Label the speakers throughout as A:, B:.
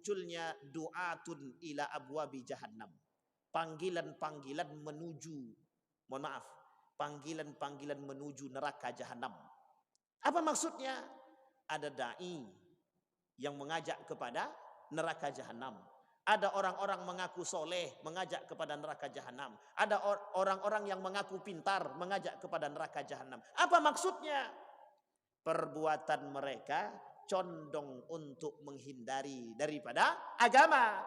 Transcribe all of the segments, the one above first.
A: munculnya du'atun ila abwabi jahannam. Panggilan-panggilan menuju, mohon maaf, panggilan-panggilan menuju neraka jahanam. Apa maksudnya? Ada dai yang mengajak kepada neraka jahanam. Ada orang-orang mengaku soleh mengajak kepada neraka jahanam. Ada orang-orang yang mengaku pintar mengajak kepada neraka jahanam. Apa maksudnya? Perbuatan mereka condong untuk menghindari daripada agama.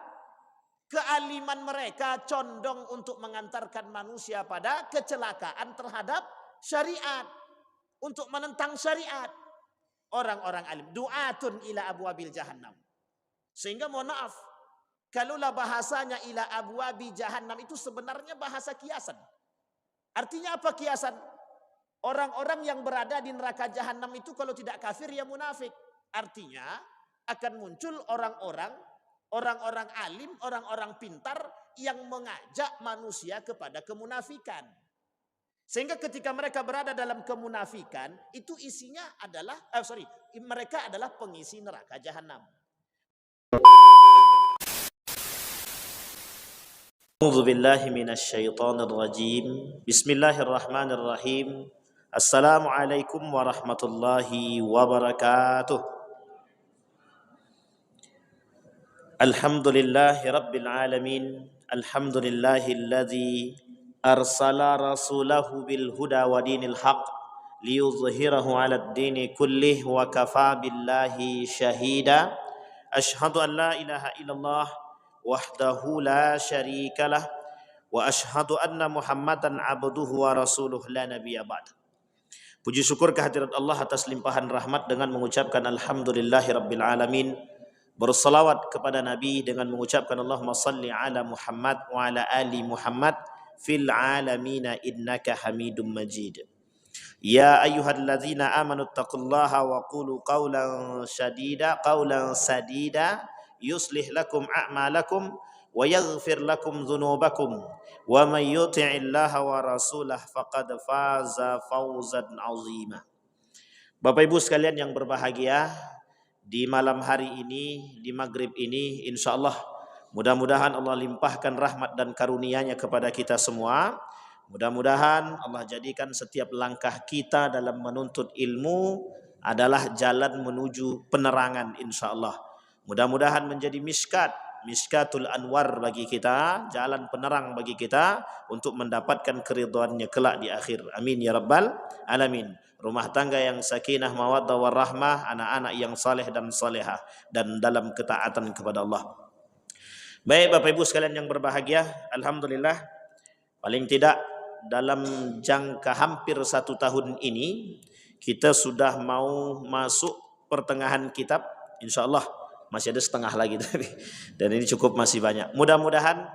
A: Kealiman mereka condong untuk mengantarkan manusia pada kecelakaan terhadap syariat, untuk menentang syariat. Orang-orang alim du'atun ila abwabil jahannam. Sehingga mohon maaf, kalaulah bahasanya ila abwabi jahannam itu sebenarnya bahasa kiasan. Artinya apa kiasan? Orang-orang yang berada di neraka jahanam itu kalau tidak kafir ya munafik. Artinya akan muncul orang-orang alim, orang-orang pintar yang mengajak manusia kepada kemunafikan. Sehingga ketika mereka berada dalam kemunafikan, itu isinya adalah mereka adalah pengisi neraka jahanam. A'udzu billahi minasyaitonir rajim. Bismillahirrahmanirrahim. Assalamualaikum warahmatullahi wabarakatuh. Alhamdulillahi rabbil alamin. Alhamdulillahilladzi arsala rasulahu bil huda wa dinil haq liyuzhirahu 'alad dini kullih wa kafa billahi syahida. Asyhadu an la ilaha illallah wahdahu la syarikalah wa asyhadu anna Muhammadan abduhu wa rasuluh la nabiyya ba'd. Puji syukur kehadirat Allah atas limpahan rahmat dengan mengucapkan alhamdulillahi rabbil alamin. Bersalawat kepada Nabi dengan mengucapkan Allahumma salli ala Muhammad wa ala ali Muhammad fil alamina innaka hamidum majid. Ya ayyuhalladzina amanu taqullaha wa qulu qawlan sadida yuslih lakum a'malakum wa yaghfir lakum dhunubakum wa may yuti'illaha wa rasulah faqad faza fawzan 'azima. Bapak Ibu sekalian yang berbahagia, di malam hari ini, di maghrib ini, insya Allah mudah-mudahan Allah limpahkan rahmat dan karunia-Nya kepada kita semua. Mudah-mudahan Allah jadikan setiap langkah kita dalam menuntut ilmu adalah jalan menuju penerangan, insya Allah. Mudah-mudahan menjadi miskatul anwar bagi kita, jalan penerang bagi kita untuk mendapatkan keridhaan-Nya kelak di akhir. Amin ya rabbal alamin. Rumah tangga yang sakinah, mawaddah warahmah, anak-anak yang saleh dan salehah dan dalam ketaatan kepada Allah. Baik Bapak Ibu sekalian yang berbahagia, alhamdulillah paling tidak dalam jangka hampir 1 tahun ini kita sudah mau masuk pertengahan kitab, insya Allah. Masih ada setengah lagi dan ini cukup masih banyak. Mudah-mudahan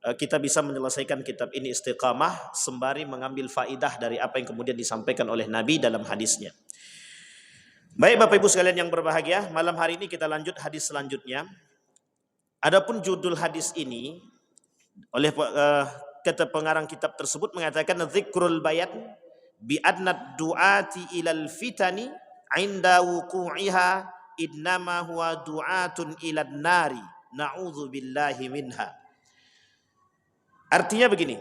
A: kita bisa menyelesaikan kitab ini istiqamah sembari mengambil faidah dari apa yang kemudian disampaikan oleh Nabi dalam hadisnya. Baik Bapak Ibu sekalian yang berbahagia, malam hari ini kita lanjut hadis selanjutnya. Adapun judul hadis ini oleh kata pengarang kitab tersebut mengatakan dzikrul bayan bi adnad du'ati ilal fitani 'inda wuqu'iha innama huwa du'atun ilan nari na'udzu billahi minha. Artinya begini,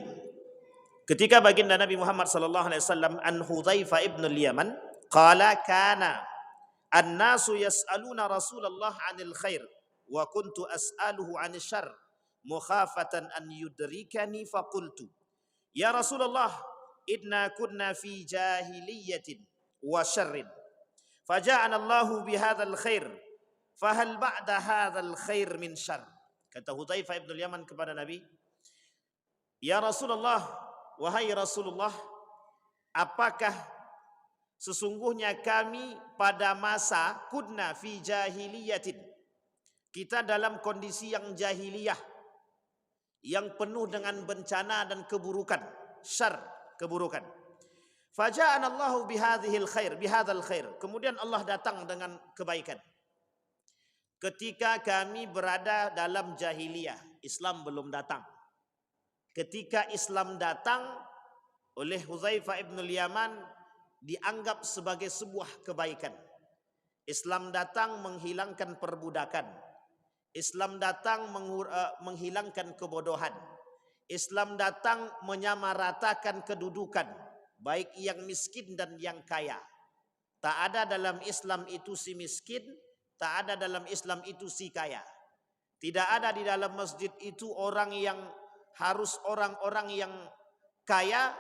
A: ketika baginda Nabi Muhammad sallallahu alaihi wasallam an Hudzaifah ibn al-Yaman qala kana an-nasu yas'aluna Rasulullah 'anil khair wa kuntu as'aluhu 'anil syarr mukhafatan an yudrikani faqultu ya Rasulullah inna kunna fi jahiliyatin wa syarrin faja'ana Allahu bihadzal khair fahal ba'da hadzal khair min syarr. Kata Hudzaifah ibn al-Yaman kepada Nabi, ya Rasulullah, wahai Rasulullah, apakah sesungguhnya kami pada masa kunna fi jahiliyatin, kita dalam kondisi yang jahiliyah, yang penuh dengan bencana dan keburukan, syarr, keburukan. Faja'ana Allahu bihadzal khair. Kemudian Allah datang dengan kebaikan. Ketika kami berada dalam jahiliyah, Islam belum datang. Ketika Islam datang oleh Hudzaifah ibn al-Yaman dianggap sebagai sebuah kebaikan. Islam datang menghilangkan perbudakan. Islam datang menghilangkan kebodohan. Islam datang menyamaratakan kedudukan, baik yang miskin dan yang kaya. Tak ada dalam Islam itu si miskin, tak ada dalam Islam itu si kaya. Tidak ada di dalam masjid itu orang yang harus orang-orang yang kaya.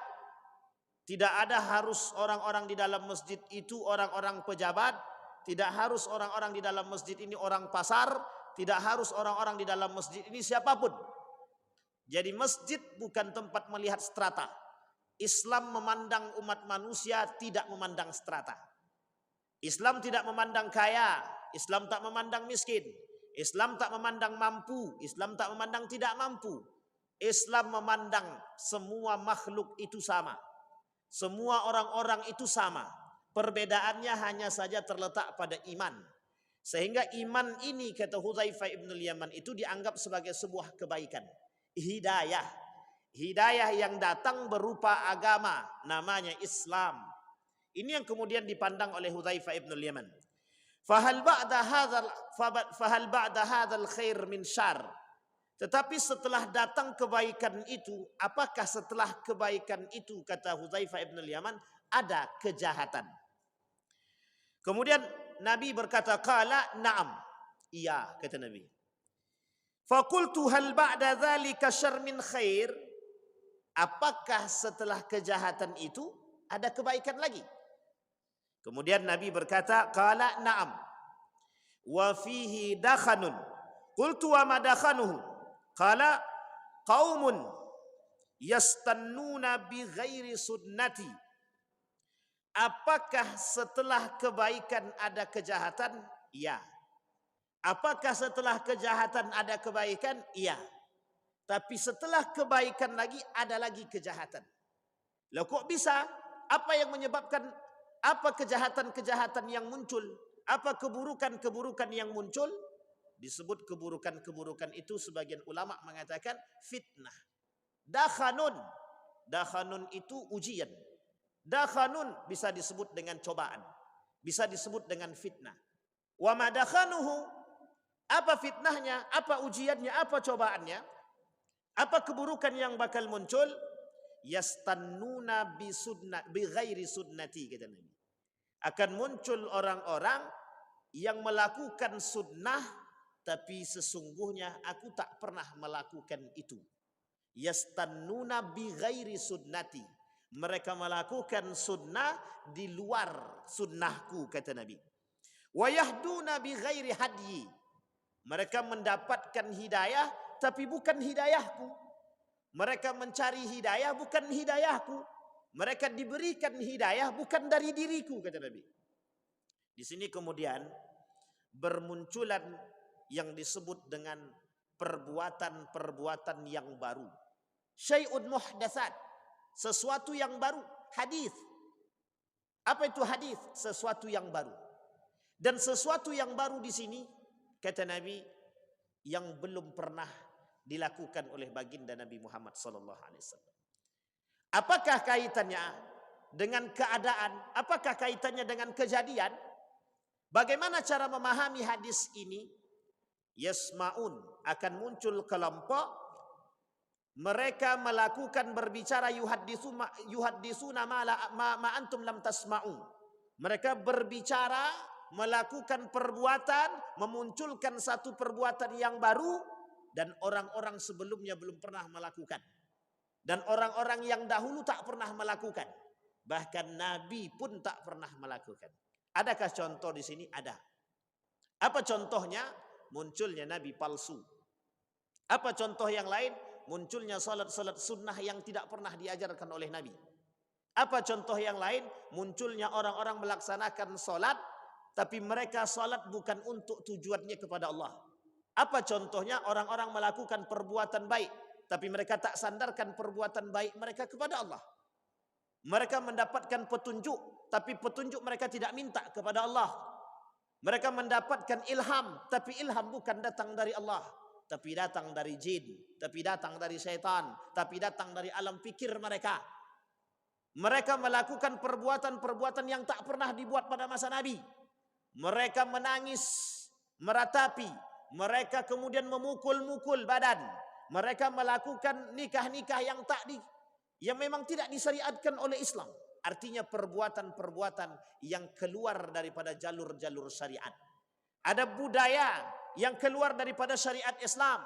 A: Tidak ada harus orang-orang di dalam masjid itu orang-orang pejabat. Tidak harus orang-orang di dalam masjid ini orang pasar. Tidak harus orang-orang di dalam masjid ini siapapun. Jadi masjid bukan tempat melihat strata. Islam memandang umat manusia tidak memandang strata. Islam tidak memandang kaya. Islam tak memandang miskin. Islam tak memandang mampu. Islam tak memandang tidak mampu. Islam memandang semua makhluk itu sama. Semua orang-orang itu sama. Perbedaannya hanya saja terletak pada iman. Sehingga iman ini, kata Hudzaifah ibn al-Yaman, itu dianggap sebagai sebuah kebaikan. Hidayah. Hidayah yang datang berupa agama, namanya Islam. Ini yang kemudian dipandang oleh Hudzaifah ibn al-Yaman. Fahal ba'da hadzal khair min syarr. Tetapi setelah datang kebaikan itu, apakah setelah kebaikan itu, kata Hudzaifah ibn al-Yaman, ada kejahatan? Kemudian Nabi berkata, qala na'am. Iya, kata Nabi. Faqultu hal ba'da dzalika syarr min khair? Apakah setelah kejahatan itu ada kebaikan lagi? Kemudian Nabi berkata, qala na'am. Wa fihi dakhanun. Qultu wa ma dakhanuhu? Qala qaumun yastannuna bi ghairi sunnati. Apakah setelah kebaikan ada kejahatan? Iya. Apakah setelah kejahatan ada kebaikan? Iya. Tapi setelah kebaikan lagi ada lagi kejahatan. Lah kok bisa? Apa yang menyebabkan, apa kejahatan-kejahatan yang muncul? Apa keburukan-keburukan yang muncul? Disebut keburukan-keburukan itu sebagian ulama mengatakan fitnah. Dakhanun. Dakhanun itu ujian. Dakhanun bisa disebut dengan cobaan. Bisa disebut dengan fitnah. Wa ma dakhanuhu, apa fitnahnya, apa ujiannya, apa cobaannya? Apa keburukan yang bakal muncul? Yastannuna bi ghairi sunnati, kata Nabi. Akan muncul orang-orang yang melakukan sunnah tapi sesungguhnya aku tak pernah melakukan itu. Yastannuna bi ghairi sunnati. Mereka melakukan sunnah di luar sunnahku, kata Nabi. Wa yahduna bi ghairi hadyi. Mereka mendapatkan hidayah tapi bukan hidayahku. Mereka mencari hidayah bukan hidayahku. Mereka diberikan hidayah bukan dari diriku, kata Nabi. Di sini kemudian bermunculan yang disebut dengan perbuatan-perbuatan yang baru. Syai'un muhdatsat, sesuatu yang baru, hadis. Apa itu hadis? Sesuatu yang baru. Dan sesuatu yang baru di sini, kata Nabi, yang belum pernah dilakukan oleh baginda Nabi Muhammad sallallahu alaihi wasallam. Apakah kaitannya dengan keadaan? Apakah kaitannya dengan kejadian? Bagaimana cara memahami hadis ini? Yasma'un, akan muncul kelompok mereka melakukan berbicara yuhaddisuna ma antum lam tasma'u. Mereka berbicara, melakukan perbuatan, memunculkan satu perbuatan yang baru dan orang-orang sebelumnya belum pernah melakukan. Dan orang-orang yang dahulu tak pernah melakukan. Bahkan Nabi pun tak pernah melakukan. Adakah contoh di sini? Ada. Apa contohnya? Munculnya Nabi palsu. Apa contoh yang lain? Munculnya salat-salat sunnah yang tidak pernah diajarkan oleh Nabi. Apa contoh yang lain? Munculnya orang-orang melaksanakan salat, tapi mereka salat bukan untuk tujuannya kepada Allah. Apa contohnya? Orang-orang melakukan perbuatan baik, tapi mereka tak sandarkan perbuatan baik mereka kepada Allah. Mereka mendapatkan petunjuk, tapi petunjuk mereka tidak minta kepada Allah. Mereka mendapatkan ilham, tapi ilham bukan datang dari Allah, tapi datang dari jin, tapi datang dari syaitan, tapi datang dari alam pikir mereka. Mereka melakukan perbuatan-perbuatan yang tak pernah dibuat pada masa Nabi. Mereka menangis, meratapi, Mereka kemudian memukul-mukul badan. Mereka melakukan nikah-nikah yang memang tidak disyariatkan oleh Islam. Artinya perbuatan-perbuatan yang keluar daripada jalur-jalur syariat. Ada budaya yang keluar daripada syariat Islam.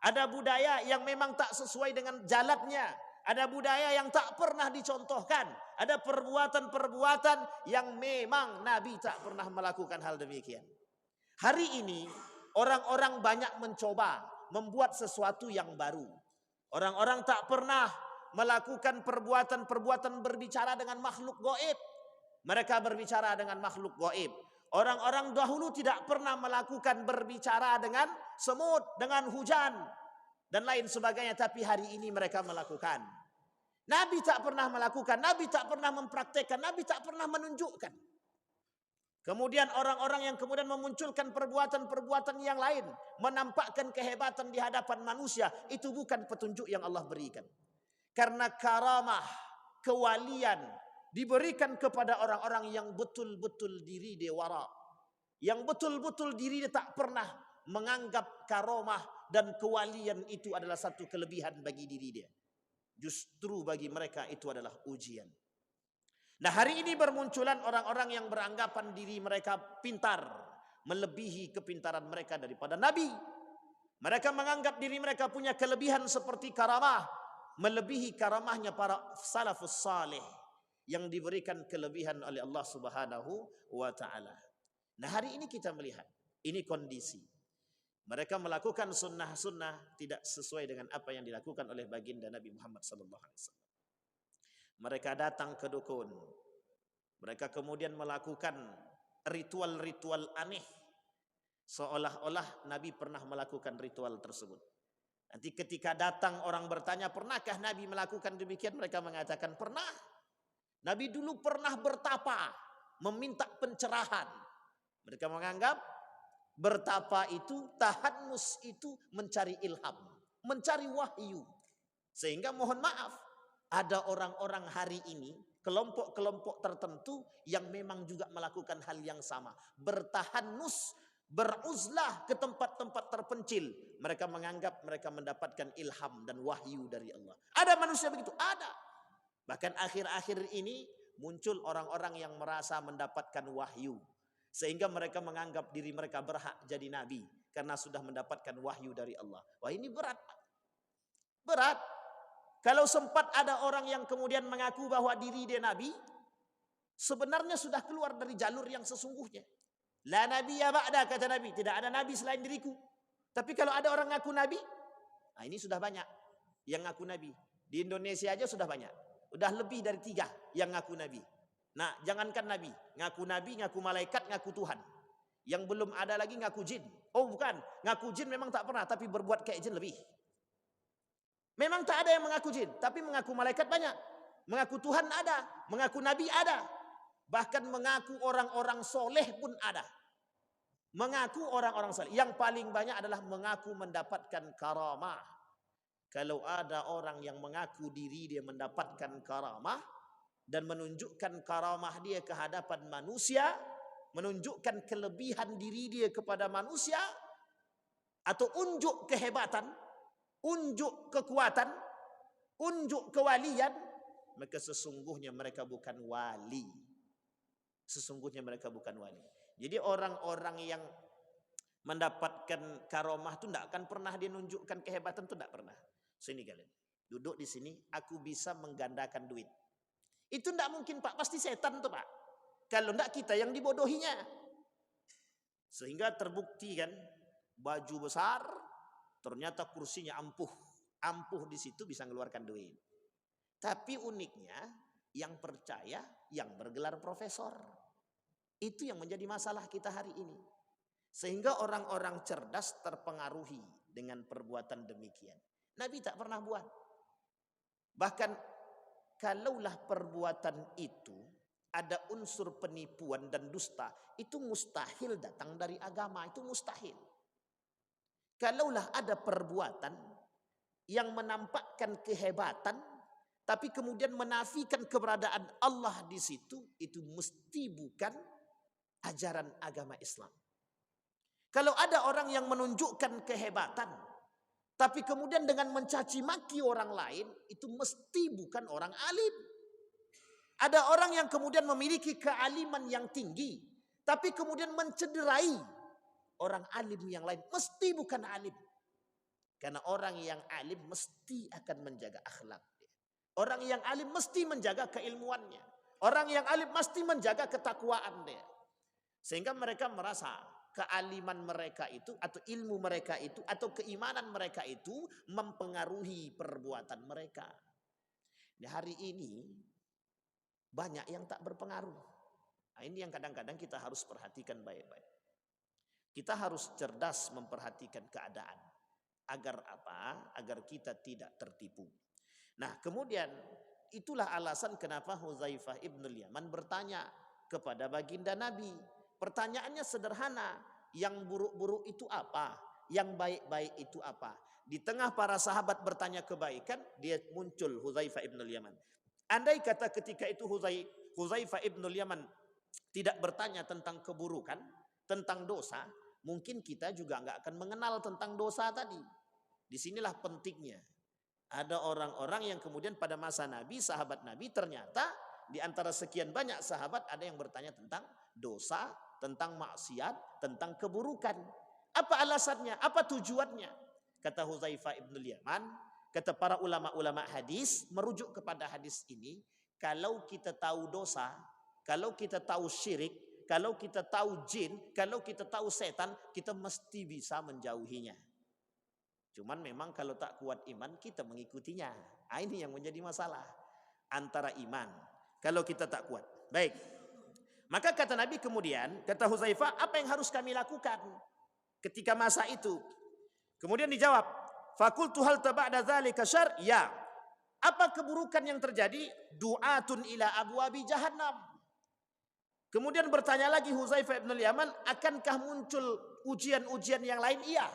A: Ada budaya yang memang tak sesuai dengan jalannya. Ada budaya yang tak pernah dicontohkan. Ada perbuatan-perbuatan yang memang Nabi tak pernah melakukan hal demikian. Hari ini orang-orang banyak mencoba membuat sesuatu yang baru. Orang-orang tak pernah melakukan perbuatan-perbuatan berbicara dengan makhluk gaib. Mereka berbicara dengan makhluk gaib. Orang-orang dahulu tidak pernah melakukan berbicara dengan semut, dengan hujan, dan lain sebagainya. Tapi hari ini mereka melakukan. Nabi tak pernah melakukan, Nabi tak pernah mempraktekkan, Nabi tak pernah menunjukkan. Kemudian orang-orang yang kemudian memunculkan perbuatan-perbuatan yang lain, menampakkan kehebatan di hadapan manusia, itu bukan petunjuk yang Allah berikan. Karena karamah, kewalian diberikan kepada orang-orang yang betul-betul diri dia wara. Yang betul-betul diri dia tak pernah menganggap karamah dan kewalian itu adalah satu kelebihan bagi diri dia. Justru bagi mereka itu adalah ujian. Nah, hari ini bermunculan orang-orang yang beranggapan diri mereka pintar, melebihi kepintaran mereka daripada Nabi. Mereka menganggap diri mereka punya kelebihan seperti karamah, melebihi karamahnya para salafus saleh yang diberikan kelebihan oleh Allah Subhanahu wa taala. Nah, hari ini kita melihat ini kondisi. Mereka melakukan sunnah-sunnah tidak sesuai dengan apa yang dilakukan oleh baginda Nabi Muhammad sallallahu alaihi wasallam. Mereka datang ke dukun. Mereka kemudian melakukan ritual-ritual aneh. Seolah-olah Nabi pernah melakukan ritual tersebut. Nanti ketika datang orang bertanya, pernahkah Nabi melakukan demikian? Mereka mengatakan, pernah. Nabi dulu pernah bertapa, meminta pencerahan. Mereka menganggap bertapa itu, tahannus itu mencari ilham, mencari wahyu. Sehingga mohon maaf, ada orang-orang hari ini, kelompok-kelompok tertentu yang memang juga melakukan hal yang sama. Bertahanus, beruzlah ke tempat-tempat terpencil. Mereka menganggap mereka mendapatkan ilham dan wahyu dari Allah. Ada manusia begitu? Ada. Bahkan akhir-akhir ini muncul orang-orang yang merasa mendapatkan wahyu. Sehingga mereka menganggap diri mereka berhak jadi nabi. Karena sudah mendapatkan wahyu dari Allah. Wah, ini berat. Berat. Kalau sempat ada orang yang kemudian mengaku bahwa diri dia nabi, sebenarnya sudah keluar dari jalur yang sesungguhnya. La nabiyya ba'da, kata Nabi, tidak ada nabi selain diriku. Tapi kalau ada orang ngaku nabi, nah ini sudah banyak yang ngaku nabi. Di Indonesia aja sudah banyak. Udah lebih dari 3 yang ngaku nabi. Nah, jangankan nabi, ngaku malaikat, ngaku Tuhan. Yang belum ada lagi ngaku jin. Oh bukan, ngaku jin memang tak pernah, tapi berbuat kayak jin lebih. Memang tak ada yang mengaku jin, tapi mengaku malaikat banyak. Mengaku Tuhan ada, mengaku nabi ada. Bahkan mengaku orang-orang soleh pun ada. Mengaku orang-orang soleh. Yang paling banyak adalah mengaku mendapatkan karamah. Kalau ada orang yang mengaku diri dia mendapatkan karamah dan menunjukkan karamah dia ke hadapan manusia, menunjukkan kelebihan diri dia kepada manusia, atau unjuk kehebatan, unjuk kekuatan, unjuk kewalian, maka sesungguhnya mereka bukan wali. Sesungguhnya mereka bukan wali. Jadi orang-orang yang mendapatkan karomah itu tidak akan pernah dia nunjukkan kehebatan, itu tidak pernah. Sini kalian, duduk di sini, aku bisa menggandakan duit. Itu tidak mungkin Pak, pasti setan tuh Pak. Kalau tidak kita yang dibodohinya. Sehingga terbukti kan, baju besar, ternyata kursinya ampuh. Ampuh di situ bisa mengeluarkan duit. Tapi uniknya yang percaya yang bergelar profesor. Itu yang menjadi masalah kita hari ini. Sehingga orang-orang cerdas terpengaruhi dengan perbuatan demikian. Nabi tak pernah buat. Bahkan kalaulah perbuatan itu ada unsur penipuan dan dusta, itu mustahil datang dari agama, itu mustahil. Kalaulah ada perbuatan yang menampakkan kehebatan, tapi kemudian menafikan keberadaan Allah di situ, itu mesti bukan ajaran agama Islam. Kalau ada orang yang menunjukkan kehebatan, tapi kemudian dengan mencaci maki orang lain, itu mesti bukan orang alim. Ada orang yang kemudian memiliki kealiman yang tinggi, tapi kemudian mencederai orang alim yang lain, mesti bukan alim. Karena orang yang alim mesti akan menjaga akhlak. Orang yang alim mesti menjaga keilmuannya. Orang yang alim mesti menjaga ketakwaan dia. Sehingga mereka merasa kealiman mereka itu atau ilmu mereka itu atau keimanan mereka itu mempengaruhi perbuatan mereka. Di hari ini banyak yang tak berpengaruh. Nah, ini yang kadang-kadang kita harus perhatikan baik-baik. Kita harus cerdas memperhatikan keadaan. Agar apa? Agar kita tidak tertipu. Nah, kemudian itulah alasan kenapa Hudzaifah ibn Yaman bertanya kepada baginda Nabi. Pertanyaannya sederhana, yang buruk-buruk itu apa? Yang baik-baik itu apa? Di tengah para sahabat bertanya kebaikan, dia muncul Hudzaifah ibn Yaman. Andai kata ketika itu Hudzaifah ibn Yaman tidak bertanya tentang keburukan, tentang dosa, mungkin kita juga nggak akan mengenal tentang dosa tadi. Disinilah pentingnya. Ada orang-orang yang kemudian pada masa Nabi, sahabat Nabi, ternyata di antara sekian banyak sahabat ada yang bertanya tentang dosa, tentang maksiat, tentang keburukan. Apa alasannya? Apa tujuannya? Kata Hudzaifah ibn Yaman, kata para ulama-ulama hadis, merujuk kepada hadis ini, kalau kita tahu dosa, kalau kita tahu syirik, kalau kita tahu jin, kalau kita tahu setan, kita mesti bisa menjauhinya. Cuman memang kalau tak kuat iman, kita mengikutinya. Ini yang menjadi masalah. Antara iman. Kalau kita tak kuat. Baik. Maka kata Nabi kemudian, kata Hudzaifah, apa yang harus kami lakukan ketika masa itu? Kemudian dijawab, fakultu hal taba'da dzalika syarr? Ya. Apa keburukan yang terjadi? Du'atun ila abwabi jahannam. Kemudian bertanya lagi Hudzaifah ibn Yaman, akankah muncul ujian-ujian yang lain? Iya.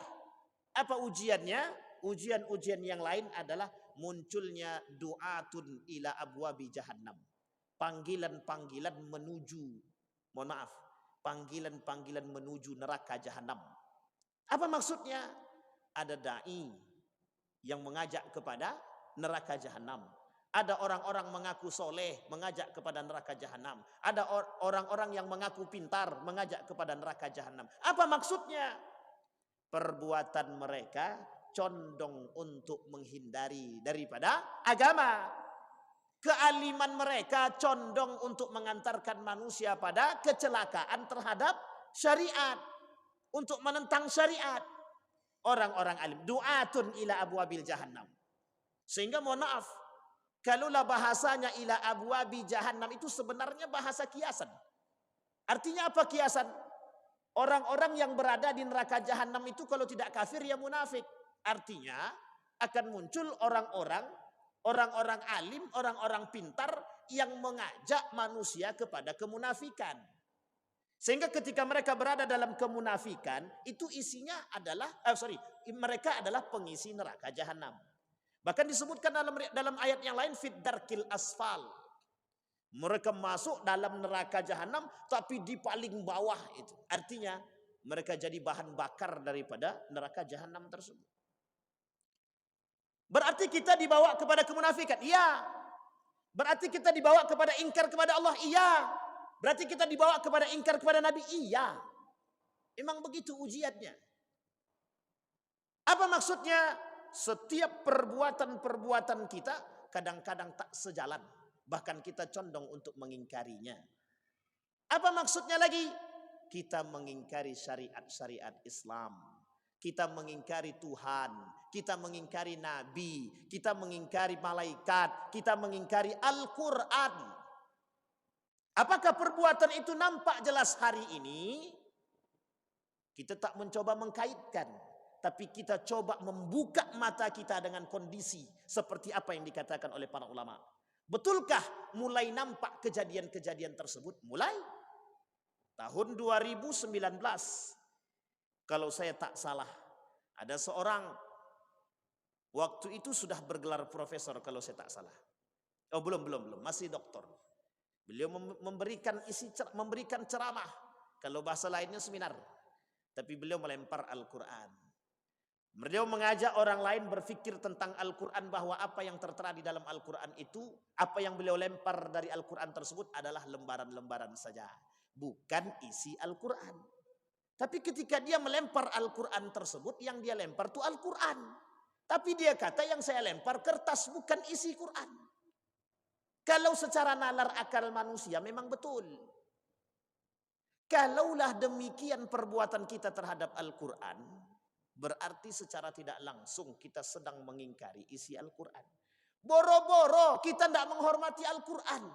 A: Apa ujiannya? Ujian-ujian yang lain adalah munculnya du'atun ila abwabi jahannam. Panggilan-panggilan menuju, mohon maaf, panggilan-panggilan menuju neraka jahanam. Apa maksudnya? Ada dai yang mengajak kepada neraka jahanam. Ada orang-orang mengaku soleh mengajak kepada neraka jahanam. Ada orang-orang yang mengaku pintar mengajak kepada neraka jahanam. Apa maksudnya? Perbuatan mereka condong untuk menghindari daripada agama. Kealiman mereka condong untuk mengantarkan manusia pada kecelakaan terhadap syariat. Untuk menentang syariat. Orang-orang alim. Du'atun ila abwabil jahannam. Sehingga mohon maaf. Kalaulah bahasanya ila abwabi jahannam itu sebenarnya bahasa kiasan. Artinya apa kiasan? Orang-orang yang berada di neraka jahanam itu kalau tidak kafir ya munafik. Artinya akan muncul orang-orang alim, orang-orang pintar yang mengajak manusia kepada kemunafikan. Sehingga ketika mereka berada dalam kemunafikan, itu isinya adalah, mereka adalah pengisi neraka jahanam. Bahkan disebutkan dalam ayat yang lain, fid darkil asfal. Mereka masuk dalam neraka jahanam, tapi di paling bawah itu. Artinya mereka jadi bahan bakar daripada neraka jahanam tersebut. Berarti kita dibawa kepada kemunafikan? Iya. Berarti kita dibawa kepada ingkar kepada Allah? Iya. Berarti kita dibawa kepada ingkar kepada Nabi? Iya. Emang begitu ujiannya. Apa maksudnya? Setiap perbuatan-perbuatan kita kadang-kadang tak sejalan. Bahkan kita condong untuk mengingkarinya. Apa maksudnya lagi? Kita mengingkari syariat-syariat Islam. Kita mengingkari Tuhan, kita mengingkari Nabi, kita mengingkari malaikat, kita mengingkari Al-Quran. Apakah perbuatan itu nampak jelas hari ini? Kita tak mencoba mengkaitkan, tapi kita coba membuka mata kita dengan kondisi seperti apa yang dikatakan oleh para ulama. Betulkah mulai nampak kejadian-kejadian tersebut? Mulai tahun 2019. Kalau saya tak salah, ada seorang waktu itu sudah bergelar profesor kalau saya tak salah. Oh belum, masih doktor. Beliau memberikan ceramah, kalau bahasa lainnya seminar, tapi beliau melempar Al-Quran. Beliau mengajak orang lain berpikir tentang Al-Quran, bahwa apa yang tertera di dalam Al-Quran itu, apa yang beliau lempar dari Al-Quran tersebut adalah lembaran-lembaran saja, bukan isi Al-Quran. Tapi ketika dia melempar Al-Quran tersebut, yang dia lempar itu Al-Quran. Tapi dia kata yang saya lempar kertas, bukan isi Quran. Kalau secara nalar akal manusia memang betul. Kalaulah demikian perbuatan kita terhadap Al-Quran, berarti secara tidak langsung kita sedang mengingkari isi Al-Quran. Boro-boro kita tidak menghormati Al-Quran.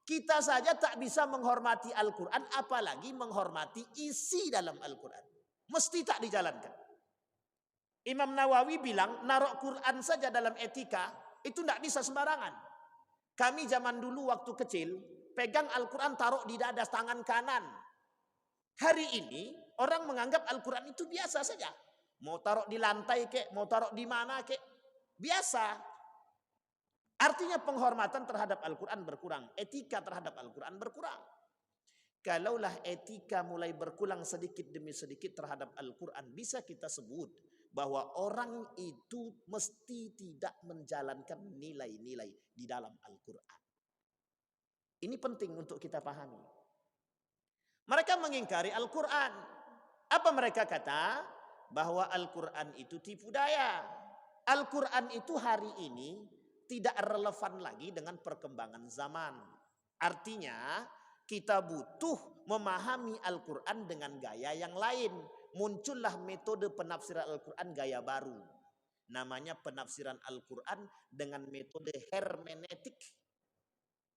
A: Kita saja tak bisa menghormati Al-Quran, apalagi menghormati isi dalam Al-Quran. Mesti tak dijalankan. Imam Nawawi bilang, narok Quran saja dalam etika, itu tidak bisa sembarangan. Kami zaman dulu waktu kecil, pegang Al-Quran taruh di dada tangan kanan. Hari ini, orang menganggap Al-Quran itu biasa saja. Mau taruh di lantai kek, mau taruh di mana kek, biasa. Artinya penghormatan terhadap Al-Quran berkurang. Etika terhadap Al-Quran berkurang. Kalaulah etika mulai berkurang sedikit demi sedikit terhadap Al-Quran, bisa kita sebut bahwa orang itu mesti tidak menjalankan nilai-nilai di dalam Al-Quran. Ini penting untuk kita pahami. Mereka mengingkari Al-Quran. Apa mereka kata? Bahwa Al-Quran itu tipu daya. Al-Quran itu hari ini tidak relevan lagi dengan perkembangan zaman. Artinya kita butuh memahami Al-Quran dengan gaya yang lain. Muncullah metode penafsiran Al-Quran gaya baru. Namanya penafsiran Al-Quran dengan metode hermeneutik.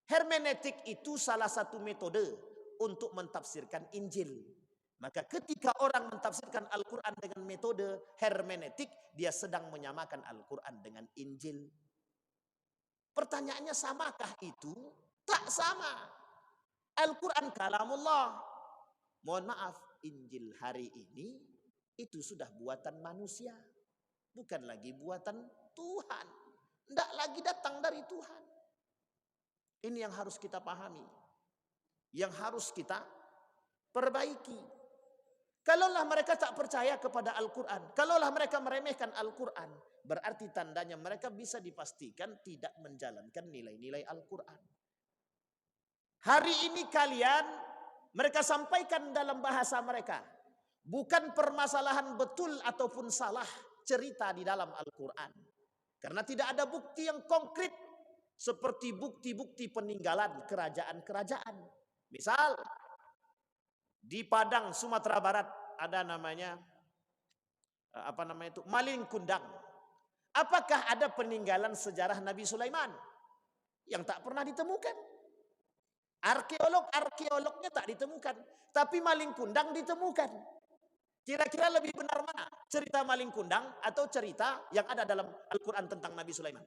A: Hermeneutik itu salah satu metode untuk mentafsirkan Injil. Maka ketika orang mentafsirkan Al-Quran dengan metode hermeneutik, dia sedang menyamakan Al-Quran dengan Injil. Pertanyaannya, samakah itu? Tak sama. Al-Quran kalamullah. Mohon maaf, Injil hari ini itu sudah buatan manusia. Bukan lagi buatan Tuhan. Tidak lagi datang dari Tuhan. Ini yang harus kita pahami. Yang harus kita perbaiki. Kalaulah mereka tak percaya kepada Al-Quran, kalaulah mereka meremehkan Al-Quran, berarti tandanya mereka bisa dipastikan tidak menjalankan nilai-nilai Al-Quran. Hari ini kalian, mereka sampaikan dalam bahasa mereka, bukan permasalahan betul ataupun salah cerita di dalam Al-Quran. Karena tidak ada bukti yang konkret seperti bukti-bukti peninggalan kerajaan-kerajaan. Misal, di Padang, Sumatera Barat ada namanya Malin Kundang. Apakah ada peninggalan sejarah Nabi Sulaiman yang tak pernah ditemukan? Arkeolognya tak ditemukan, tapi Malin Kundang ditemukan. Kira-kira lebih benar mana? Cerita Malin Kundang atau cerita yang ada dalam Al-Quran tentang Nabi Sulaiman?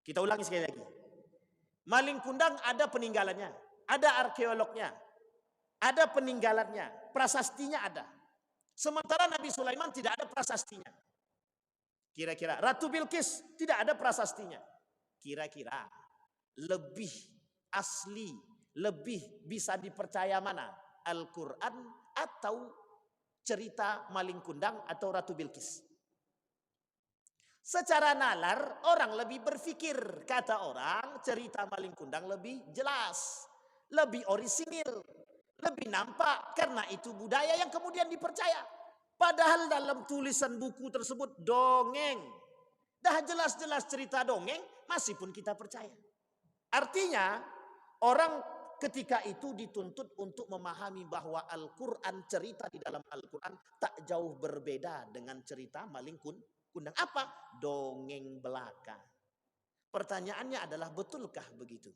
A: Kita ulangi sekali lagi. Malin Kundang ada peninggalannya, ada arkeolognya, ada peninggalannya, prasastinya ada. Sementara Nabi Sulaiman tidak ada prasastinya. Kira-kira Ratu Bilqis tidak ada prasastinya. Kira-kira lebih asli, lebih bisa dipercaya mana? Al-Quran atau cerita Malin Kundang atau Ratu Bilqis? Secara nalar orang lebih berpikir, kata orang, cerita Malin Kundang lebih jelas, lebih orisinil, lebih nampak, karena itu budaya yang kemudian dipercaya. Padahal dalam tulisan buku tersebut dongeng. Dah jelas-jelas cerita dongeng, masih pun kita percaya. Artinya orang ketika itu dituntut untuk memahami bahwa Al-Quran, cerita di dalam Al-Quran tak jauh berbeda dengan cerita Malin Kundang. Apa? Dongeng belaka. Pertanyaannya adalah, betulkah begitu?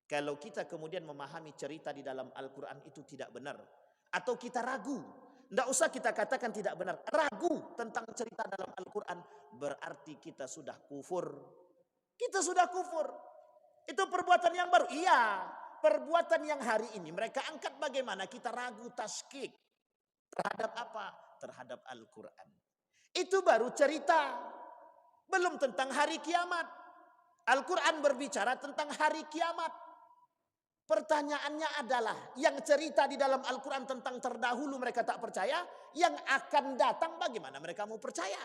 A: Kalau kita kemudian memahami cerita di dalam Al-Quran itu tidak benar, atau kita ragu, tidak usah kita katakan tidak benar, ragu tentang cerita dalam Al-Quran, berarti kita sudah kufur. Kita sudah kufur. Itu perbuatan yang baru. Iya, perbuatan yang hari ini mereka angkat, bagaimana kita ragu taskik terhadap apa? Terhadap Al-Quran. Itu baru cerita, belum tentang hari kiamat. Al-Quran berbicara tentang hari kiamat.
B: Pertanyaannya adalah, yang cerita di dalam Al-Quran tentang terdahulu mereka tak percaya, yang akan datang bagaimana mereka mau percaya?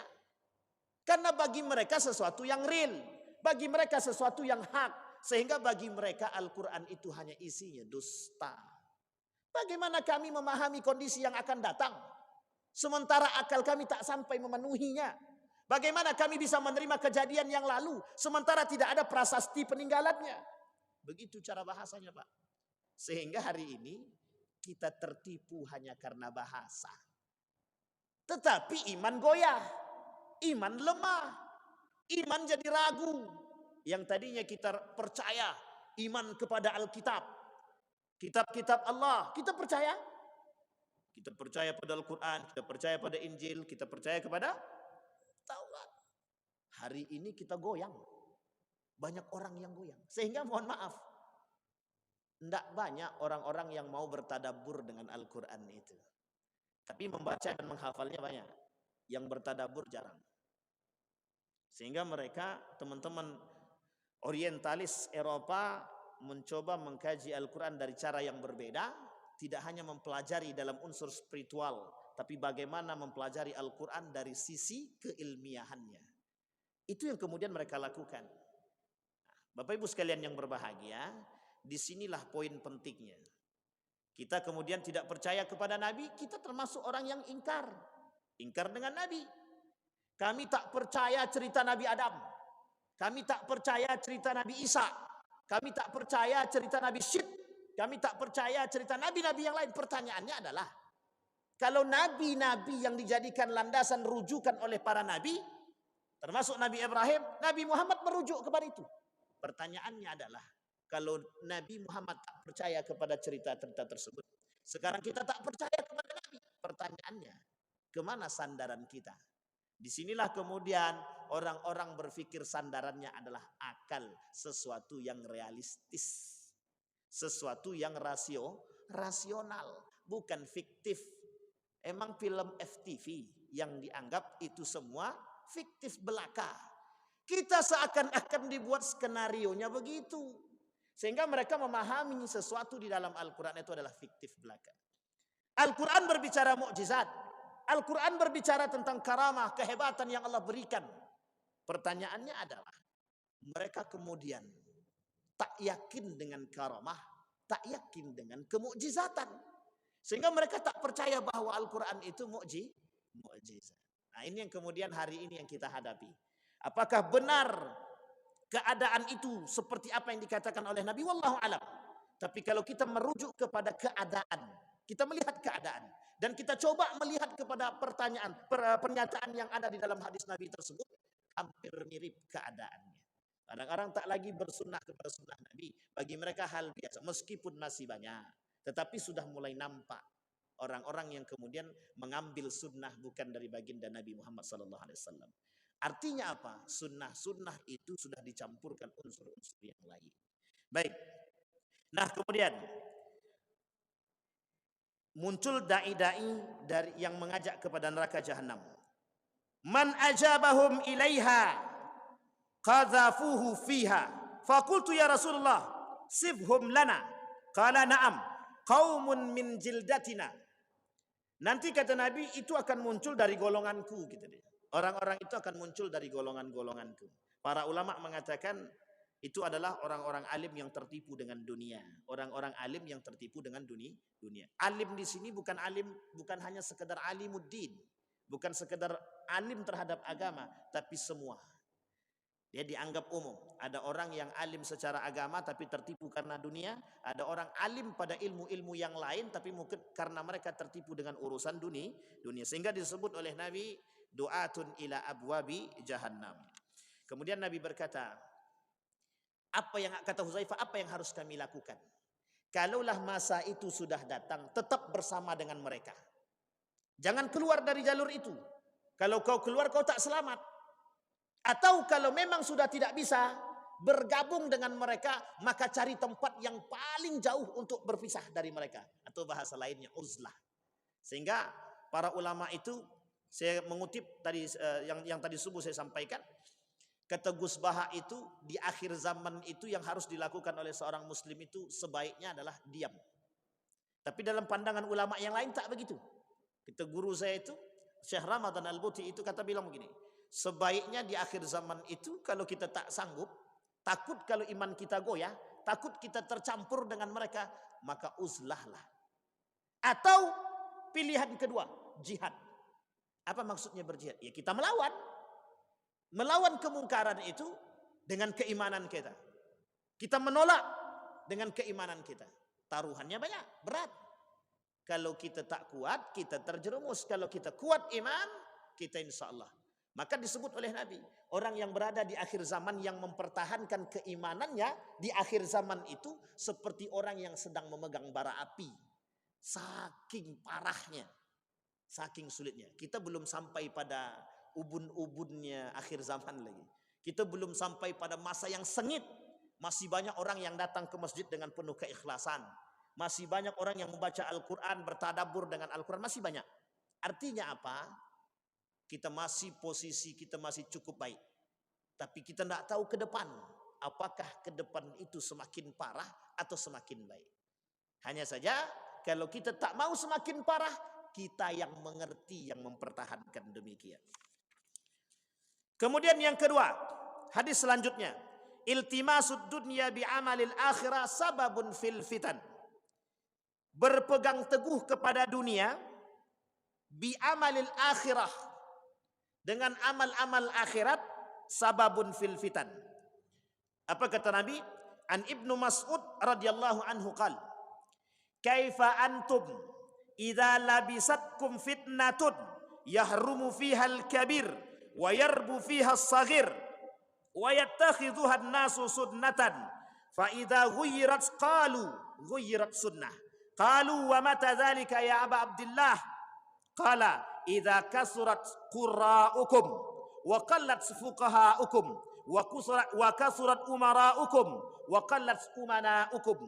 B: Karena bagi mereka sesuatu yang real, bagi mereka sesuatu yang hak, sehingga bagi mereka Al-Quran itu hanya isinya dusta. Bagaimana kami memahami kondisi yang akan datang, sementara akal kami tak sampai memenuhinya? Bagaimana kami bisa menerima kejadian yang lalu, sementara tidak ada prasasti peninggalannya? Begitu cara bahasanya, Pak. Sehingga hari ini kita tertipu hanya karena bahasa. Tetapi iman goyah, iman lemah, iman jadi ragu. Yang tadinya kita percaya iman kepada Alkitab, kitab-kitab Allah, kita percaya. Kita percaya pada Al-Quran, kita percaya pada Injil, kita percaya kepada Taurat. Hari ini kita goyang. Banyak orang yang goyang. Sehingga mohon maaf, tidak banyak orang-orang yang mau bertadabbur dengan Al-Quran itu. Tapi membaca dan menghafalnya banyak. Yang bertadabbur jarang. Sehingga mereka, teman-teman orientalis Eropa, mencoba mengkaji Al-Quran dari cara yang berbeda. Tidak hanya mempelajari dalam unsur spiritual, tapi bagaimana mempelajari Al-Quran dari sisi keilmiahannya. Itu yang kemudian mereka lakukan. Bapak Ibu sekalian yang berbahagia, disinilah poin pentingnya. Kita kemudian tidak percaya kepada Nabi, kita termasuk orang yang ingkar. Ingkar dengan Nabi. Kami tak percaya cerita Nabi Adam. Kami tak percaya cerita Nabi Isa. Kami tak percaya cerita Nabi Syed. Kami tak percaya cerita Nabi-Nabi yang lain. Pertanyaannya adalah, kalau Nabi-Nabi yang dijadikan landasan rujukan oleh para Nabi, termasuk Nabi Ibrahim, Nabi Muhammad merujuk kepada itu. Pertanyaannya adalah, kalau Nabi Muhammad tak percaya kepada cerita-cerita tersebut, sekarang kita tak percaya kepada Nabi. Pertanyaannya, kemana sandaran kita? Disinilah kemudian orang-orang berpikir sandarannya adalah akal, sesuatu yang realistis, sesuatu yang rasional, bukan fiktif. Emang film FTV yang dianggap itu semua fiktif belaka. Kita seakan-akan dibuat skenarionya begitu. Sehingga mereka memahami sesuatu di dalam Al-Quran itu adalah fiktif belaka. Al-Quran berbicara mukjizat. Al-Quran berbicara tentang karamah, kehebatan yang Allah berikan. Pertanyaannya adalah, mereka kemudian tak yakin dengan karamah, tak yakin dengan kemukjizatan. Sehingga mereka tak percaya bahwa Al-Quran itu mukjizat. Nah, ini yang kemudian hari ini yang kita hadapi. Apakah benar keadaan itu seperti apa yang dikatakan oleh Nabi? Wallahu alam. Tapi kalau kita merujuk kepada keadaan, kita melihat keadaan, dan kita coba melihat kepada pernyataan yang ada di dalam hadis Nabi tersebut, hampir mirip keadaannya. Kadang-kadang tak lagi bersunnah kepada sunnah Nabi. Bagi mereka hal biasa, meskipun masih banyak. Tetapi sudah mulai nampak orang-orang yang kemudian mengambil sunnah bukan dari baginda Nabi Muhammad SAW. Artinya apa? Sunnah-sunnah itu sudah dicampurkan unsur-unsur yang lain. Baik. Nah, kemudian muncul dai-dai dari yang mengajak kepada neraka jahanam. Man ajabahum ilaiha qadhafuhu fiha. Faqultu ya Rasulullah, sifhum lana. Qala na'am, qaumun min jildatina. Nanti kata Nabi, itu akan muncul dari golonganku gitu deh. Orang-orang itu akan muncul dari golongan-golonganku. Para ulama mengatakan itu adalah orang-orang alim yang tertipu dengan dunia. Orang-orang alim yang tertipu dengan dunia. Alim di sini bukan alim, bukan hanya sekedar alimuddin, bukan sekedar alim terhadap agama, tapi semua. Dia dianggap umum. Ada orang yang alim secara agama tapi tertipu karena dunia. Ada orang alim pada ilmu-ilmu yang lain tapi mungkin karena mereka tertipu dengan urusan dunia. Sehingga disebut oleh Nabi, du'atun ila abwabi jahannam. Kemudian Nabi berkata, kata Huzaifah, apa yang harus kami lakukan? Kalaulah masa itu sudah datang, tetap bersama dengan mereka. Jangan keluar dari jalur itu. Kalau kau keluar, kau tak selamat. Atau kalau memang sudah tidak bisa bergabung dengan mereka, maka cari tempat yang paling jauh untuk berpisah dari mereka. Atau bahasa lainnya uzlah. Sehingga para ulama itu, saya mengutip tadi yang tadi subuh saya sampaikan, Kata Gus Baha itu di akhir zaman itu yang harus dilakukan oleh seorang muslim itu sebaiknya adalah diam. Tapi dalam pandangan ulama yang lain tak begitu. Kata guru saya itu, Syekh Ramadan Al-Buti itu bilang begini, sebaiknya di akhir zaman itu kalau kita tak sanggup, takut kalau iman kita goyah, takut kita tercampur dengan mereka, maka uzlahlah. Atau pilihan kedua, jihad. Apa maksudnya berjihad? Ya kita melawan. Melawan kemungkaran itu dengan keimanan kita. Kita menolak dengan keimanan kita. Taruhannya banyak, berat. Kalau kita tak kuat, kita terjerumus. Kalau kita kuat iman, kita insya Allah. Maka disebut oleh Nabi, orang yang berada di akhir zaman yang mempertahankan keimanannya di akhir zaman itu seperti orang yang sedang memegang bara api. Saking parahnya, saking sulitnya. Kita belum sampai pada ubun-ubunnya akhir zaman lagi. Kita belum sampai pada masa yang sengit. Masih banyak orang yang datang ke masjid dengan penuh keikhlasan. Masih banyak orang yang membaca Al-Quran, bertadabbur dengan Al-Quran. Masih banyak. Artinya apa? Kita masih posisi kita masih cukup baik. Tapi kita tidak tahu ke depan. Apakah ke depan itu semakin parah atau semakin baik. Hanya saja kalau kita tak mau semakin parah, kita yang mengerti yang mempertahankan demikian. Kemudian yang kedua, hadis selanjutnya, iltimasud dunya bi amalil akhirah sababun fil fitan. Berpegang teguh kepada dunia bi amalil akhirah, dengan amal-amal akhirat, sababun fil fitan. Apa kata Nabi? An Ibnu Mas'ud radhiyallahu anhu qala, kaifa antum idza labisatkum fitnatun yahrumu fiha al-kabir wa yarbu fiha as-saghir wa yattakhidhuha an-nasu sunnatan fa idza ghayyirat qalu ghayyirat sunnah qalu wa mata dhalika ya Aba Abdullah qala idza kasurat qurra'ukum wa qallat fuqaha'ukum wa kasurat umara'ukum wa qallat umana'ukum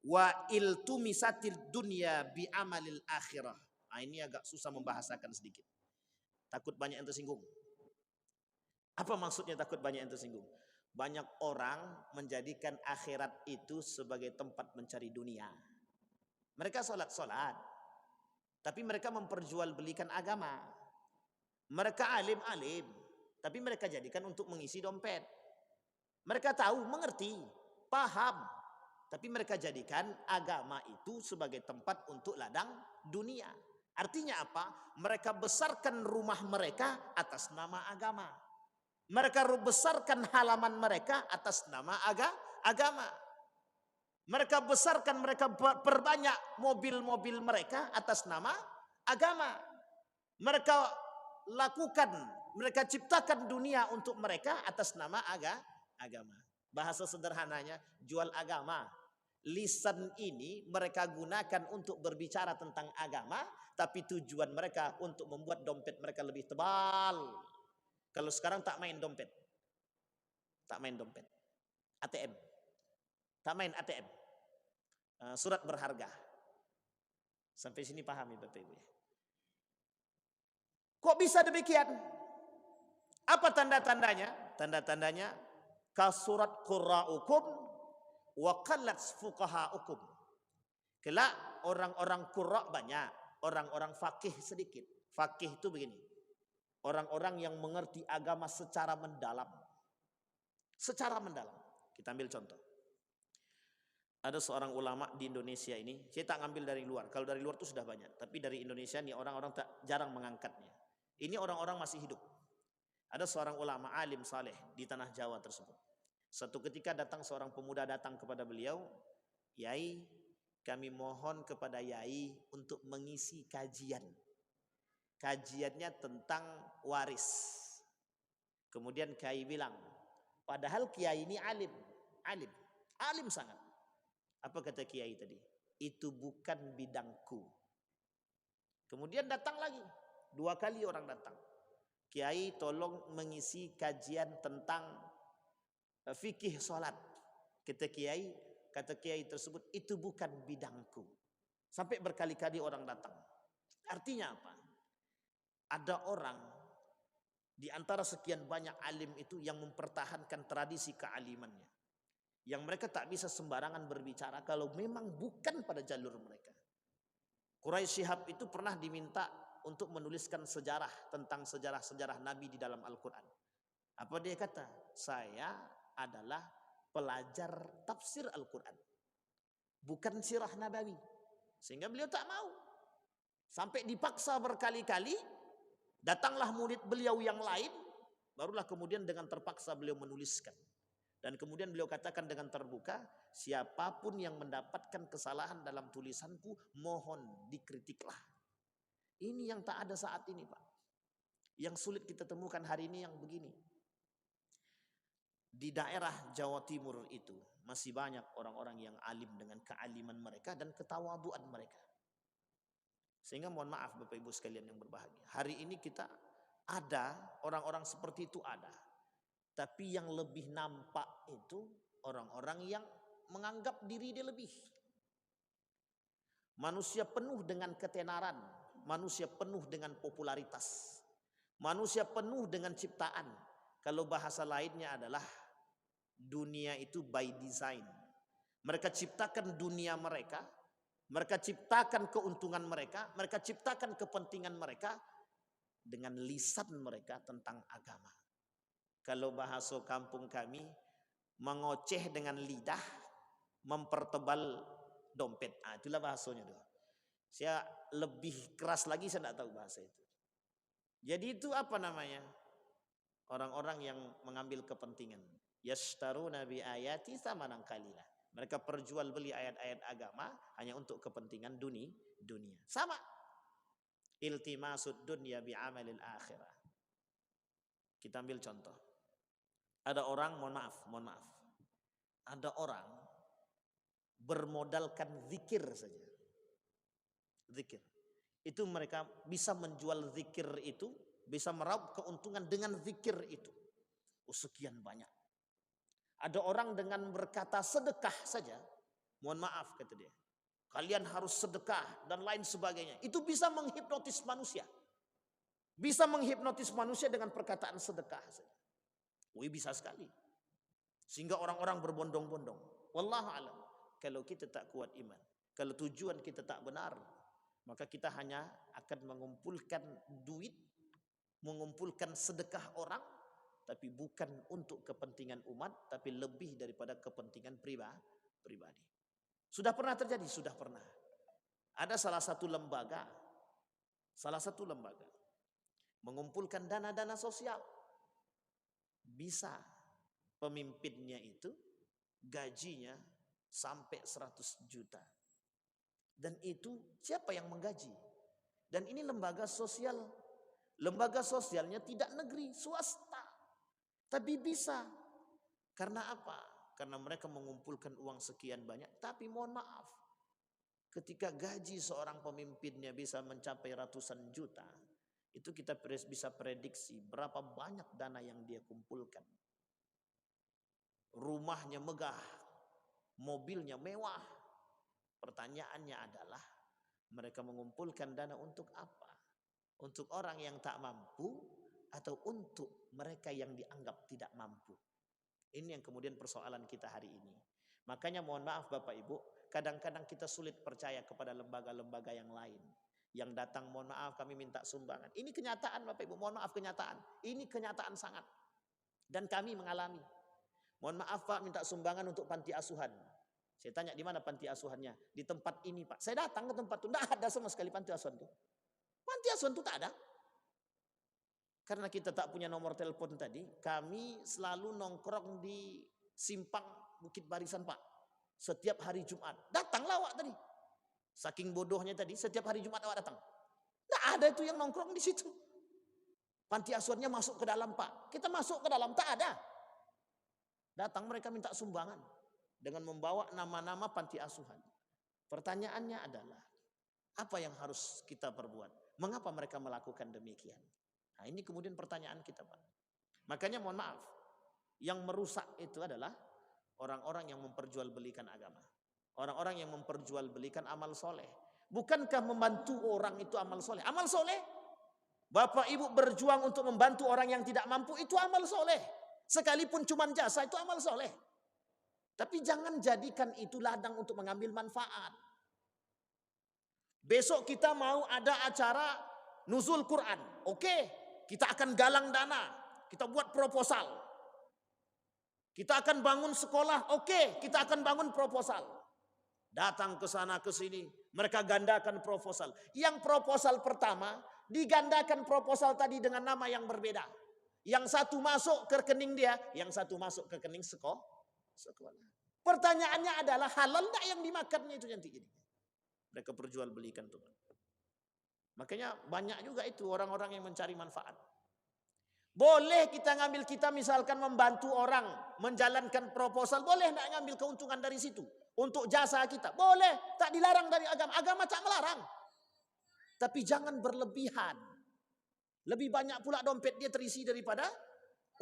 B: wa iltumisatil dunya bi amalil akhirah. Nah, ini agak susah membahasakan sedikit. Takut banyak yang tersinggung. Apa maksudnya takut banyak yang tersinggung? Banyak orang menjadikan akhirat itu sebagai tempat mencari dunia. Mereka solat-solat, tapi mereka memperjualbelikan agama. Mereka alim-alim, tapi mereka jadikan untuk mengisi dompet. Mereka tahu, mengerti, paham, tapi mereka jadikan agama itu sebagai tempat untuk ladang dunia. Artinya apa? Mereka besarkan rumah mereka atas nama agama. Mereka besarkan halaman mereka atas nama agama. Mereka besarkan, mereka perbanyak mobil-mobil mereka atas nama agama. Mereka lakukan, mereka ciptakan dunia untuk mereka atas nama agama. Bahasa sederhananya, jual agama. Lisan ini mereka gunakan untuk berbicara tentang agama, tapi tujuan mereka untuk membuat dompet mereka lebih tebal. Kalau sekarang tak main dompet. Tak main dompet. ATM. Tak main ATM. Surat berharga. Sampai sini pahami Bapak Ibu. Kok bisa demikian? Apa tanda-tandanya? Tanda-tandanya kasurat qurra'ukum wa qallat fuqaha'ukum. Kelak orang-orang qurra banyak, orang-orang fakih sedikit. Fakih itu begini. Orang-orang yang mengerti agama secara mendalam. Secara mendalam. Kita ambil contoh. Ada seorang ulama di Indonesia ini, saya tak ngambil dari luar. Kalau dari luar itu sudah banyak, tapi dari Indonesia ini orang-orang tak jarang mengangkatnya. Ini orang-orang masih hidup. Ada seorang ulama alim saleh di tanah Jawa tersebut. Satu ketika datang seorang pemuda datang kepada beliau, Yai, kami mohon kepada Yai untuk mengisi kajian. Kajiannya tentang waris. Kemudian Kiai bilang, padahal Kiai ini alim sangat. Apa kata Kiai tadi? Itu bukan bidangku. Kemudian datang lagi, 2 kali orang datang. Kiai tolong mengisi kajian tentang fikih sholat. Kata Kiai tersebut, itu bukan bidangku. Sampai berkali-kali orang datang. Artinya apa? Ada orang Di antara sekian banyak alim itu yang mempertahankan tradisi kealimannya. Yang mereka tak bisa sembarangan berbicara kalau memang bukan pada jalur mereka. Quraisy Shihab itu pernah diminta untuk menuliskan sejarah tentang sejarah-sejarah Nabi di dalam Al-Quran. Apa dia kata? Saya adalah pelajar tafsir Al-Quran, bukan sirah Nabawi. Sehingga beliau tak mau. Sampai dipaksa berkali-kali, datanglah murid beliau yang lain, barulah kemudian dengan terpaksa beliau menuliskan. Dan kemudian beliau katakan dengan terbuka, siapapun yang mendapatkan kesalahan dalam tulisanku, mohon dikritiklah. Ini yang tak ada saat ini, Pak. Yang sulit kita temukan hari ini yang begini. Di daerah Jawa Timur itu masih banyak orang-orang yang alim dengan kealiman mereka dan ketawaduan mereka. Sehingga mohon maaf Bapak Ibu sekalian yang berbahagia. Hari ini kita ada orang-orang seperti itu ada. Tapi yang lebih nampak itu orang-orang yang menganggap diri dia lebih. Manusia penuh dengan ketenaran. Manusia penuh dengan popularitas. Manusia penuh dengan ciptaan. Kalau bahasa lainnya adalah dunia itu by design. Mereka ciptakan dunia mereka. Mereka ciptakan keuntungan mereka. Mereka ciptakan kepentingan mereka. Dengan lisan mereka tentang agama. Kalau bahasa kampung kami, mengoceh dengan lidah, mempertebal dompet. Itulah bahasanya tuh. Saya lebih keras lagi, saya tidak tahu bahasa itu. Jadi itu apa namanya? Orang-orang yang mengambil kepentingan. Yashtaruna bi ayati tsamanan qalila. Mereka perjual beli ayat-ayat agama hanya untuk kepentingan dunia. Sama. Iltimasud dunya bi amalil akhirah. Kita ambil contoh. Ada orang, mohon maaf. Ada orang bermodalkan zikir saja. Zikir. Itu mereka bisa menjual zikir itu, bisa meraup keuntungan dengan zikir itu. Sekian banyak. Ada orang dengan berkata sedekah saja, mohon maaf kata dia. Kalian harus sedekah dan lain sebagainya. Itu bisa menghipnotis manusia. Bisa menghipnotis manusia dengan perkataan sedekah saja. Bisa sekali. Sehingga orang-orang berbondong-bondong. Wallahu alam. Kalau kita tak kuat iman, kalau tujuan kita tak benar, maka kita hanya akan mengumpulkan duit, mengumpulkan sedekah orang, tapi bukan untuk kepentingan umat, tapi lebih daripada kepentingan pribadi. Sudah pernah terjadi? Sudah pernah. Ada salah satu lembaga mengumpulkan dana-dana sosial. Bisa pemimpinnya itu gajinya sampai 100 juta. Dan itu siapa yang menggaji? Dan ini lembaga sosial. Lembaga sosialnya tidak negeri, swasta. Tapi bisa. Karena apa? Karena mereka mengumpulkan uang sekian banyak. Tapi mohon maaf, ketika gaji seorang pemimpinnya bisa mencapai ratusan juta, itu kita bisa prediksi berapa banyak dana yang dia kumpulkan. Rumahnya megah, mobilnya mewah. Pertanyaannya adalah, mereka mengumpulkan dana untuk apa? Untuk orang yang tak mampu atau untuk mereka yang dianggap tidak mampu? Ini yang kemudian persoalan kita hari ini. Makanya mohon maaf Bapak Ibu, kadang-kadang kita sulit percaya kepada lembaga-lembaga yang lain. Yang datang, mohon maaf kami minta sumbangan. Ini kenyataan Bapak Ibu, mohon maaf kenyataan. Ini kenyataan sangat. Dan kami mengalami. Mohon maaf Pak, minta sumbangan untuk panti asuhan. Saya tanya di mana panti asuhannya? Di tempat ini Pak. Saya datang ke tempat itu, tidak ada sama sekali panti asuhan itu. Panti asuhan itu tak ada. Karena kita tak punya nomor telepon tadi, kami selalu nongkrong di simpang Bukit Barisan Pak. Setiap hari Jumat. Datanglah awak tadi. Saking bodohnya tadi, setiap hari Jumat awak datang. Tidak ada itu yang nongkrong di situ. Panti asuhannya masuk ke dalam Pak. Kita masuk ke dalam, tak ada. Datang mereka minta sumbangan dengan membawa nama-nama panti asuhan. Pertanyaannya adalah, apa yang harus kita perbuat? Mengapa mereka melakukan demikian? Nah ini kemudian pertanyaan kita Pak. Makanya mohon maaf, yang merusak itu adalah orang-orang yang memperjualbelikan agama. Orang-orang yang memperjualbelikan amal soleh. Bukankah membantu orang itu amal soleh? Amal soleh Bapak ibu berjuang untuk membantu orang yang tidak mampu, itu amal soleh. Sekalipun cuma jasa, itu amal soleh. Tapi jangan jadikan itu ladang untuk mengambil manfaat. Besok kita mau ada acara nuzul Quran. Oke, kita akan galang dana. Kita buat proposal. Kita akan bangun sekolah. Oke, kita akan bangun proposal. Datang ke sana ke sini. Mereka gandakan proposal. Yang proposal pertama digandakan proposal tadi dengan nama yang berbeda. Yang satu masuk ke rekening dia, yang satu masuk ke rekening sekolah. Pertanyaannya adalah halal enggak yang dimakannya itu nanti jadi. Mereka perjualbelikan tuh. Makanya banyak juga itu orang-orang yang mencari manfaat. Boleh kita ngambil, kita misalkan membantu orang menjalankan proposal, boleh enggak ngambil keuntungan dari situ untuk jasa kita? Boleh, tak dilarang dari agama. Agama tak melarang. Tapi jangan berlebihan. Lebih banyak pula dompet dia terisi daripada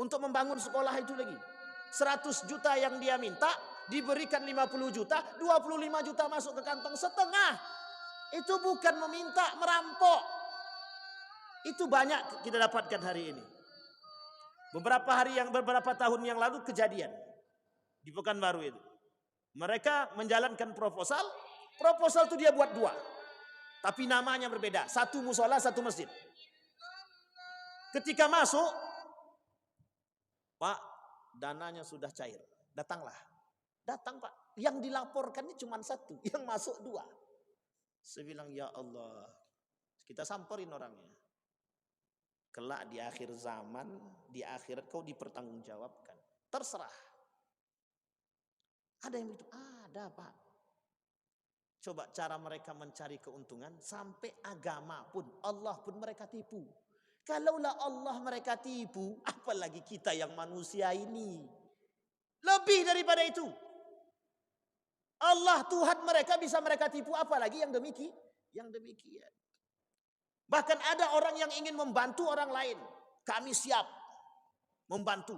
B: untuk membangun sekolah itu lagi. 100 juta yang dia minta, diberikan 50 juta, 25 juta masuk ke kantong setengah. Itu bukan meminta, merampok. Itu banyak kita dapatkan hari ini. Beberapa tahun yang lalu kejadian di Pekanbaru itu. Mereka menjalankan proposal itu dia buat 2. Tapi namanya berbeda. Satu musola, satu masjid. Ketika masuk, Pak, dananya sudah cair. Datanglah. Datang Pak. Yang dilaporkan ini cuma 1. Yang masuk 2. Saya bilang, ya Allah. Kita samperin orangnya. Kelak di akhir zaman, di akhirat kau dipertanggungjawabkan. Terserah. Ada yang begitu? Ada Pak. Coba cara mereka mencari keuntungan, sampai agama pun, Allah pun mereka tipu. Kalaulah Allah mereka tipu, apalagi kita yang manusia ini. Lebih daripada itu. Allah Tuhan mereka bisa mereka tipu, apalagi yang demikian. Bahkan ada orang yang ingin membantu orang lain. Kami siap membantu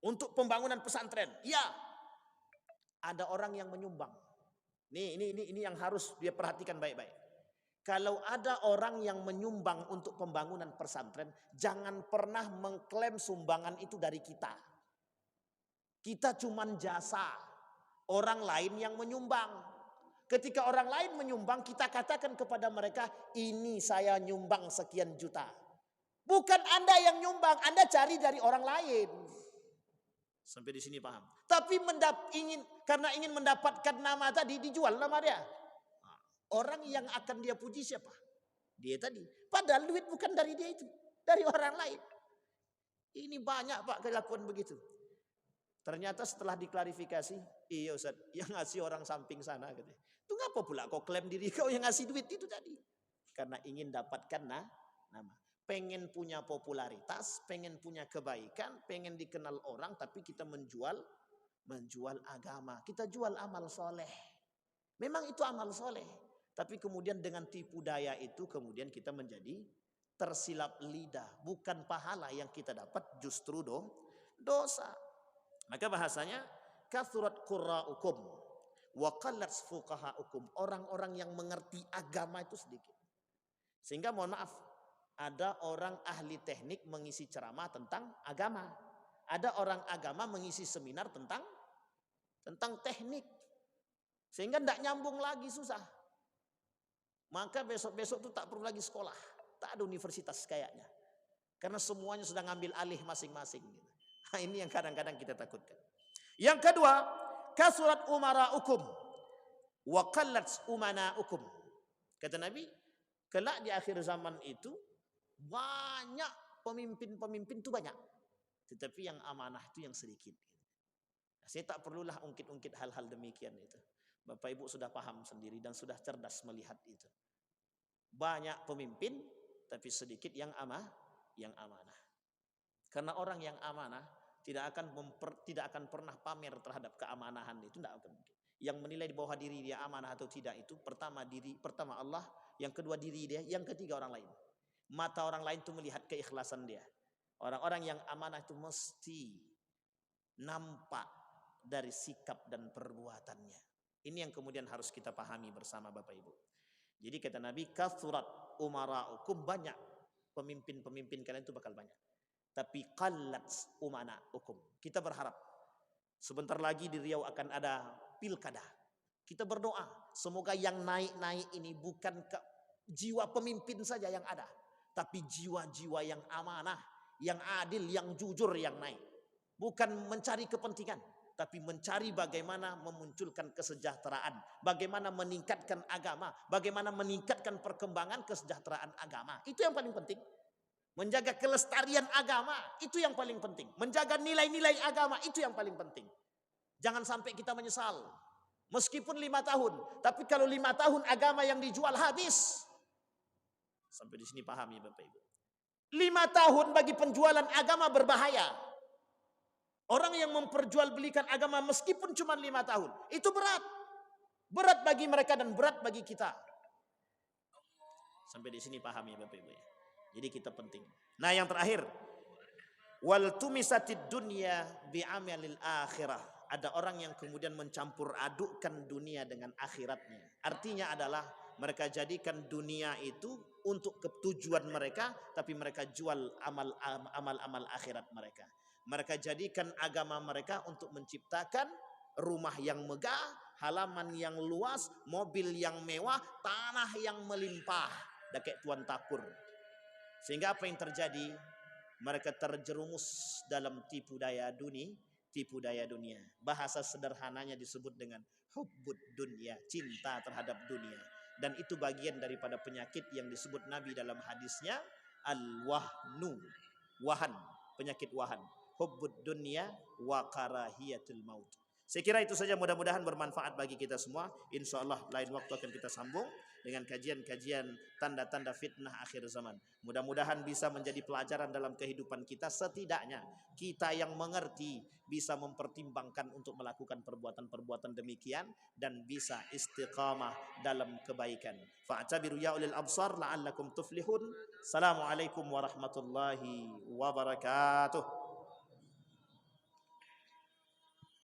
B: untuk pembangunan pesantren. Ya, ada orang yang menyumbang. Ini yang harus dia perhatikan baik-baik. Kalau ada orang yang menyumbang untuk pembangunan pesantren, jangan pernah mengklaim sumbangan itu dari kita. Kita cuman jasa. Orang lain yang menyumbang. Ketika orang lain menyumbang, kita katakan kepada mereka, ini saya nyumbang sekian juta. Bukan Anda yang nyumbang, Anda cari dari orang lain. Sampai di sini paham. Tapi karena ingin mendapatkan nama tadi, dijual nama dia. Orang yang akan dia puji siapa? Dia tadi. Padahal duit bukan dari dia itu, dari orang lain. Ini banyak Pak kelakuan begitu. Ternyata setelah diklarifikasi, iya Ustaz, yang ngasih orang samping sana gitu. Itu ngapa pula kau klaim diri kau yang ngasih duit itu tadi? Karena ingin dapatkan nama. Pengen punya popularitas, pengen punya kebaikan, pengen dikenal orang, tapi kita menjual agama. Kita jual amal soleh. Memang itu amal soleh. Tapi kemudian dengan tipu daya itu kemudian kita menjadi tersilap lidah. Bukan pahala yang kita dapat, justru dosa. Maka bahasanya, kathurat qurra'ukum wa qallat fuqaha'ukum. Orang-orang yang mengerti agama itu sedikit. Sehingga mohon maaf, ada orang ahli teknik mengisi ceramah tentang agama. Ada orang agama mengisi seminar tentang teknik. Sehingga tidak nyambung lagi, susah. Maka besok-besok itu tak perlu lagi sekolah. Tak ada universitas kayaknya. Karena semuanya sudah ngambil alih masing-masing. Nah, ini yang kadang-kadang kita takutkan. Yang kedua, kasurat umara'ukum wa qallat umana'ukum. Kata Nabi, kelak di akhir zaman itu banyak pemimpin-pemimpin itu banyak. Tetapi yang amanah itu yang sedikit. Nah, saya tak perlulah ungkit-ungkit hal-hal demikian itu. Bapak Ibu sudah paham sendiri dan sudah cerdas melihat itu. Banyak pemimpin tapi sedikit yang amanah. Karena orang yang amanah tidak akan pernah pamer terhadap keamanahan itu, tidak akan mungkin. Yang menilai di bawah diri dia amanah atau tidak itu pertama Allah, yang kedua diri dia, yang ketiga orang lain. Mata orang lain itu melihat keikhlasan dia. Orang-orang yang amanah itu mesti nampak dari sikap dan perbuatannya. Ini yang kemudian harus kita pahami bersama Bapak Ibu. Jadi kata Nabi, kathurat umara'ukum, banyak pemimpin-pemimpin kalian itu bakal banyak. Tapi qallat umana'ukum. Kita berharap sebentar lagi di Riau akan ada pilkada. Kita berdoa semoga yang naik-naik ini bukan jiwa pemimpin saja yang ada, tapi jiwa-jiwa yang amanah, yang adil, yang jujur yang naik. Bukan mencari kepentingan, tapi mencari bagaimana memunculkan kesejahteraan, bagaimana meningkatkan agama, bagaimana meningkatkan perkembangan kesejahteraan agama. Itu yang paling penting. Menjaga kelestarian agama, itu yang paling penting. Menjaga nilai-nilai agama, itu yang paling penting. Jangan sampai kita menyesal. Meskipun 5 tahun, tapi kalau 5 tahun agama yang dijual habis. Sampai di sini paham ya Bapak Ibu. 5 tahun bagi penjualan agama berbahaya. Orang yang memperjualbelikan agama meskipun cuma 5 tahun, itu berat. Berat bagi mereka dan berat bagi kita. Sampai di sini paham ya Bapak Ibu ya. Jadi kita penting. Nah yang terakhir, wal tumisatid dunya bi'amalil akhirah. Ada orang yang kemudian mencampur adukkan dunia dengan akhiratnya. Artinya adalah mereka jadikan dunia itu untuk ketujuan mereka, tapi mereka jual amal-amal akhirat mereka. Mereka jadikan agama mereka untuk menciptakan rumah yang megah, halaman yang luas, mobil yang mewah, tanah yang melimpah. Dah kayak Tuan Takur. Sehingga apa yang terjadi? Mereka terjerumus dalam tipu daya dunia. Bahasa sederhananya disebut dengan hubbud dunya, cinta terhadap dunia. Dan itu bagian daripada penyakit yang disebut Nabi dalam hadisnya al-wahnu, wahan, penyakit wahan, hubbud dunya wa karahiyatul maut. Saya kira itu saja, mudah-mudahan bermanfaat bagi kita semua. InsyaAllah lain waktu akan kita sambung dengan kajian-kajian tanda-tanda fitnah akhir zaman. Mudah-mudahan bisa menjadi pelajaran dalam kehidupan kita. Setidaknya kita yang mengerti bisa mempertimbangkan untuk melakukan perbuatan-perbuatan demikian dan bisa istiqamah dalam kebaikan. Fa'tabiru ya ulil absar la'allakum tuflihun. Assalamualaikum warahmatullahi wabarakatuh.